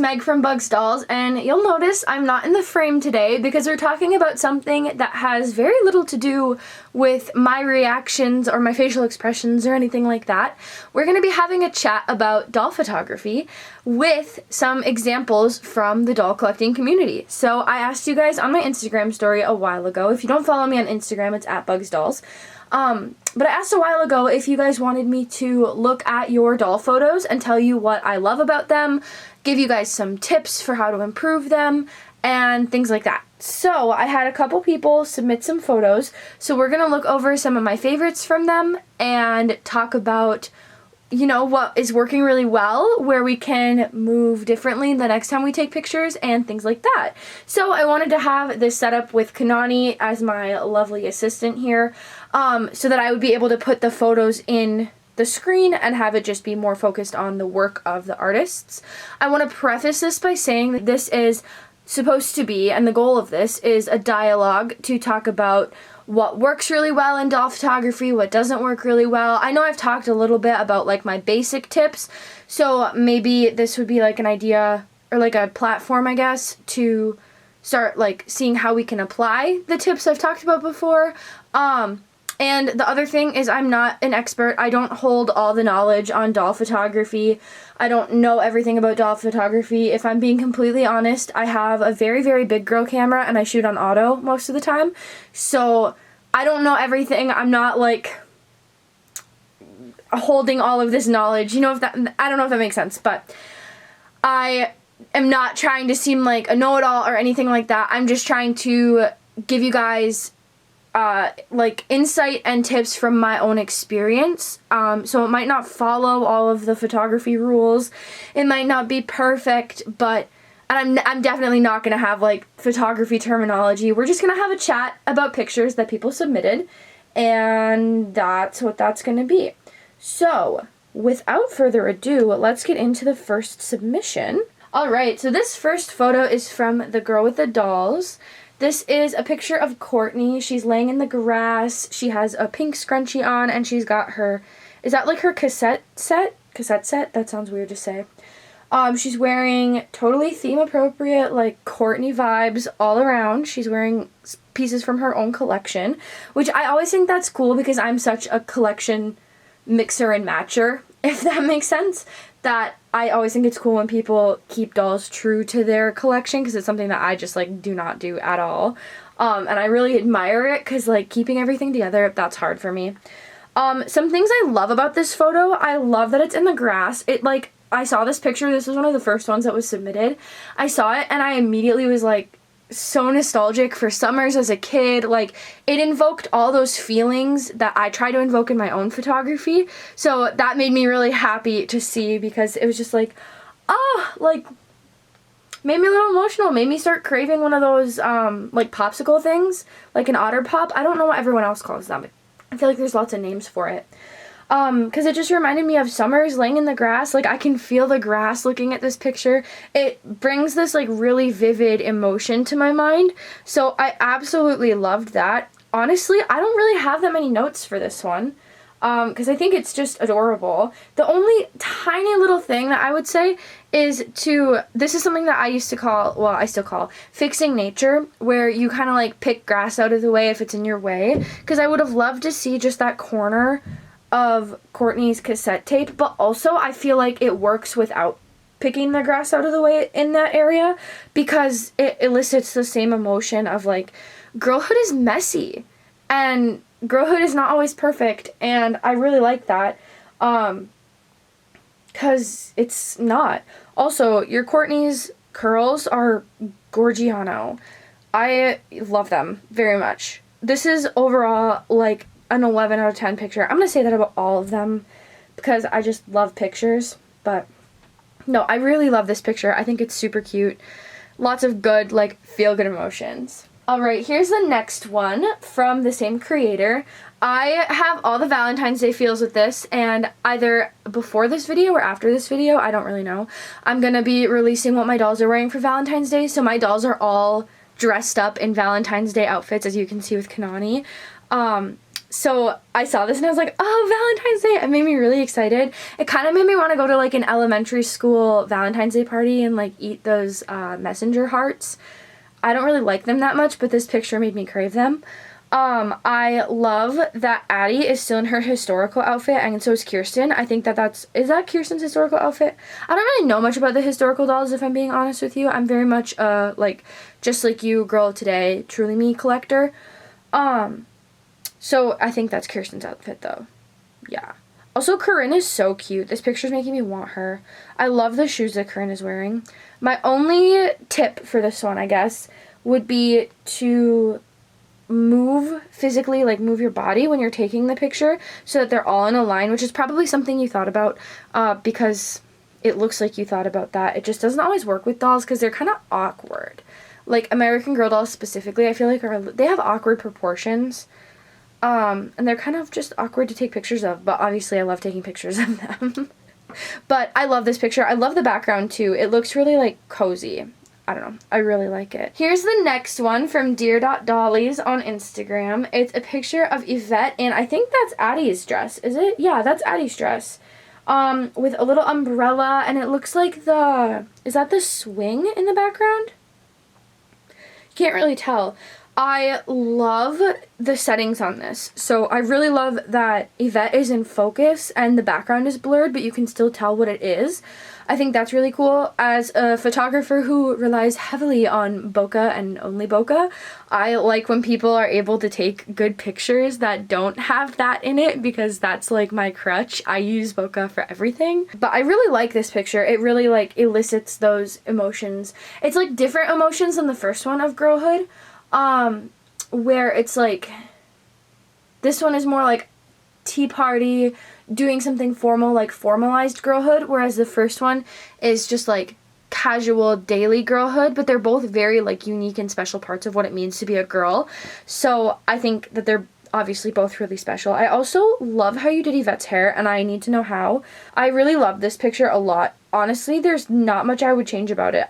Meg from Bugs Dolls, and you'll notice I'm not in the frame today because we're talking about something that has very little to do with my reactions or my facial expressions or anything like that. We're going to be having a chat about doll photography with some examples from the doll collecting community. So I asked you guys on my Instagram story a while ago. If you don't follow me on Instagram, it's @BugsDolls. But I asked a while ago if you guys wanted me to look at your doll photos and tell you what I love about them, give you guys some tips for how to improve them, and things like that. So I had a couple people submit some photos, so we're gonna look over some of my favorites from them and talk about, you know, what is working really well, where we can move differently the next time we take pictures, and things like that. So I wanted to have this set up with Kanani as my lovely assistant here, so that I would be able to put the photos in the screen and have it just be more focused on the work of the artists. I want to preface this by saying that this is supposed to be, and the goal of this is a dialogue to talk about what works really well in doll photography, what doesn't work really well. I know I've talked a little bit about like my basic tips, so maybe this would be like an idea or like a platform, I guess, to start like seeing how we can apply the tips I've talked about before. And the other thing is I'm not an expert. I don't hold all the knowledge on doll photography. I don't know everything about doll photography. If I'm being completely honest, I have a very, very big girl camera and I shoot on auto most of the time. So I don't know everything. I'm not like holding all of this knowledge. You know, if that, I don't know if that makes sense, but I am not trying to seem like a know-it-all or anything like that. I'm just trying to give you guys like insight and tips from my own experience. So it might not follow all of the photography rules. It might not be perfect, but and I'm definitely not going to have like photography terminology. We're just going to have a chat about pictures that people submitted, and that's what that's going to be. So, without further ado, let's get into the first submission. Alright, so this first photo is from the girl with the dolls. This is a picture of Courtney. She's laying in the grass. She has a pink scrunchie on, and she's got her, is that like her cassette set? Cassette set? That sounds weird to say. She's wearing totally theme appropriate, like Courtney vibes all around. She's wearing pieces from her own collection, which I always think that's cool because I'm such a collection mixer and matcher, if that makes sense, that I always think it's cool when people keep dolls true to their collection because it's something that I just like do not do at all. And I really admire it because like keeping everything together, that's hard for me. Some things I love about this photo, I love that it's in the grass. It like, I saw this picture, this was one of the first ones that was submitted. I saw it and I immediately was like so nostalgic for summers as a kid. Like, it invoked all those feelings that I try to invoke in my own photography. So that made me really happy to see because it was just like, like, made me a little emotional, made me start craving one of those, like, popsicle things, like an Otter Pop. I don't know what everyone else calls them. I feel like there's lots of names for it. Because it just reminded me of summers laying in the grass. Like, I can feel the grass looking at this picture. It brings this, like, really vivid emotion to my mind. So I absolutely loved that. Honestly, I don't really have that many notes for this one. Because I think it's just adorable. The only tiny little thing that I would say is this is something that I used to call, well, I still call, fixing nature, where you kind of, like, pick grass out of the way if it's in your way. Because I would have loved to see just that corner of Courtney's cassette tape, but also I feel like it works without picking the grass out of the way in that area because it elicits the same emotion of like, girlhood is messy and girlhood is not always perfect, and I really like that because it's not. Also, your Courtney's curls are Gorgiano. I love them very much. This is overall like an 11 out of 10 picture. I'm going to say that about all of them because I just love pictures, but no, I really love this picture. I think it's super cute. Lots of good, like, feel-good emotions. Alright, here's the next one from the same creator. I have all the Valentine's Day feels with this, and either before this video or after this video, I don't really know, I'm going to be releasing what my dolls are wearing for Valentine's Day, so my dolls are all dressed up in Valentine's Day outfits, as you can see with Kanani. So I saw this and I was like, oh, Valentine's Day. It made me really excited. It kind of made me want to go to like an elementary school Valentine's Day party and like eat those messenger hearts. I don't really like them that much, but this picture made me crave them. I love that Addie is still in her historical outfit, and so is Kirsten. I think is that Kirsten's historical outfit? I don't really know much about the historical dolls, if I'm being honest with you. I'm very much like, just like you, girl today, truly me collector. So I think that's Kirsten's outfit though. Yeah. Also, Corinne is so cute. This picture is making me want her. I love the shoes that Corinne is wearing. My only tip for this one, I guess, would be to move physically, like move your body when you're taking the picture so that they're all in a line, which is probably something you thought about because it looks like you thought about that. It just doesn't always work with dolls because they're kind of awkward. Like American Girl dolls specifically, I feel like they have awkward proportions. And they're kind of just awkward to take pictures of, but obviously I love taking pictures of them. But I love this picture. I love the background too. It looks really like cozy. I don't know. I really like it. Here's the next one from dear.dollies on Instagram. It's a picture of Yvette, and I think that's Addies Dress. Is it? Yeah, that's Addies Dress. With a little umbrella, and it looks like is that the swing in the background? Can't really tell. I love the settings on this. So I really love that Yvette is in focus and the background is blurred, but you can still tell what it is. I think that's really cool. As a photographer who relies heavily on bokeh and only bokeh, I like when people are able to take good pictures that don't have that in it because that's like my crutch. I use bokeh for everything. But I really like this picture. It really like elicits those emotions. It's like different emotions than the first one of girlhood. Where it's like, this one is more like tea party, doing something formal, like formalized girlhood, whereas the first one is just like casual daily girlhood, but they're both very like unique and special parts of what it means to be a girl. So I think that they're obviously both really special. I also love how you did Yvette's hair, and I need to know how. I really love this picture a lot. Honestly, there's not much I would change about it.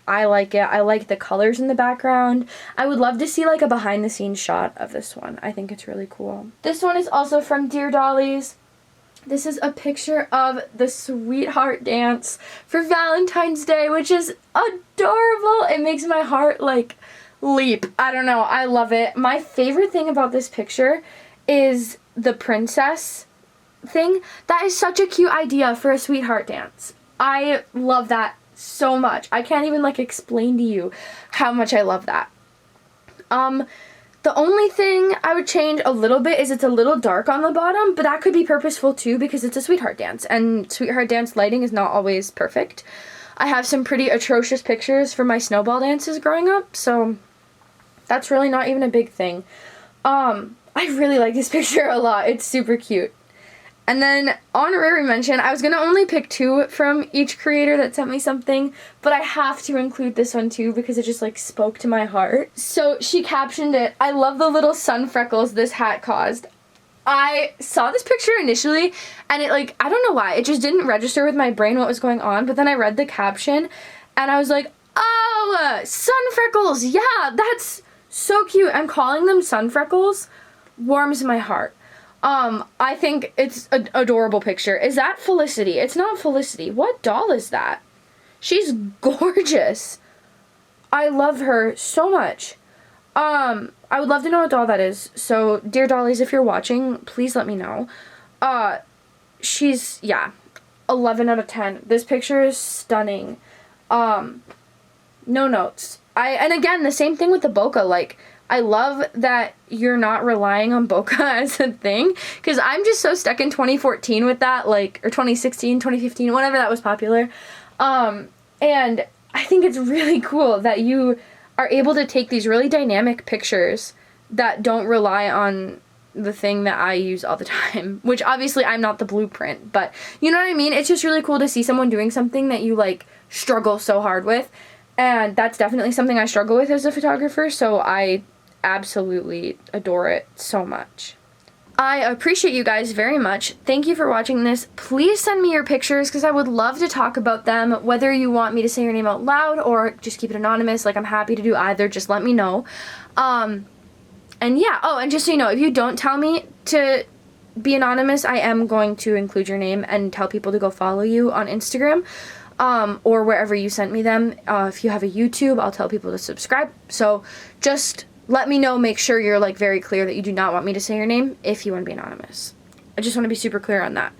I like it. I like the colors in the background. I would love to see like a behind the scenes shot of this one. I think it's really cool. This one is also from Dear Dollies. This is a picture of the sweetheart dance for Valentine's Day, which is adorable. It makes my heart like leap. I don't know. I love it. My favorite thing about this picture is the princess thing. That is such a cute idea for a sweetheart dance. I love that so much. I can't even like explain to you how much I love that. The only thing I would change a little bit is it's a little dark on the bottom, but that could be purposeful too because it's a sweetheart dance, and sweetheart dance lighting is not always perfect. I have some pretty atrocious pictures from my snowball dances growing up, so that's really not even a big thing. I really like this picture a lot. It's super cute. And then, honorary mention, I was going to only pick 2 from each creator that sent me something, but I have to include this one too because it just like spoke to my heart. So she captioned it, "I love the little sun freckles this hat caused." I saw this picture initially and it like, I don't know why, it just didn't register with my brain what was going on, but then I read the caption and I was like, oh, sun freckles, yeah, that's so cute. And calling them sun freckles warms my heart. I think it's an adorable picture. Is that Felicity? It's not Felicity. What doll is that? She's gorgeous. I love her so much. I would love to know what doll that is. So, Dear Dollies, if you're watching, please let me know. She's, yeah, 11 out of 10. This picture is stunning. No notes. And again, the same thing with the bokeh, like, I love that you're not relying on bokeh as a thing, because I'm just so stuck in 2014 with that, like, or 2016, 2015, whenever that was popular. And I think it's really cool that you are able to take these really dynamic pictures that don't rely on the thing that I use all the time, which obviously I'm not the blueprint, but you know what I mean? It's just really cool to see someone doing something that you, like, struggle so hard with, and that's definitely something I struggle with as a photographer, so I absolutely adore it so much. I appreciate you guys very much. Thank you for watching this. Please send me your pictures because I would love to talk about them, whether you want me to say your name out loud or just keep it anonymous. Like, I'm happy to do either. Just let me know. And yeah, oh, and just so you know, if you don't tell me to be anonymous, I am going to include your name and tell people to go follow you on Instagram, or wherever you sent me them. If you have a YouTube, I'll tell people to subscribe. So just let me know, make sure you're like very clear that you do not want me to say your name if you want to be anonymous. I just want to be super clear on that.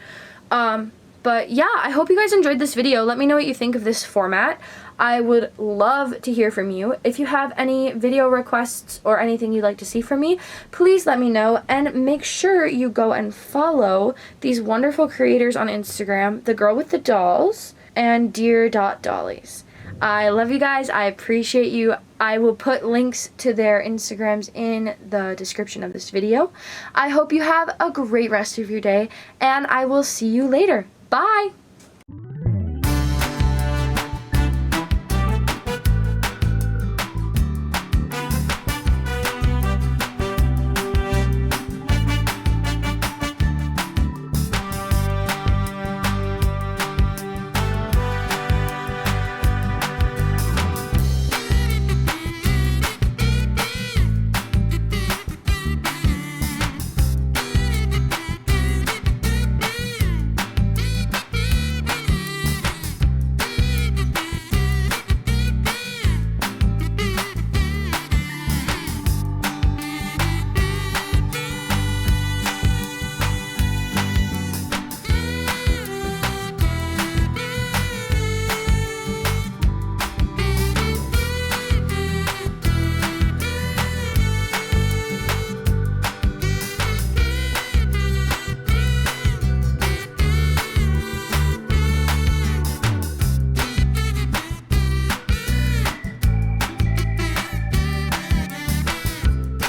But yeah, I hope you guys enjoyed this video. Let me know what you think of this format. I would love to hear from you. If you have any video requests or anything you'd like to see from me, please let me know, and make sure you go and follow these wonderful creators on Instagram, the girl with the dolls and dear.dollies. I love you guys. I appreciate you. I will put links to their Instagrams in the description of this video. I hope you have a great rest of your day, and I will see you later. Bye!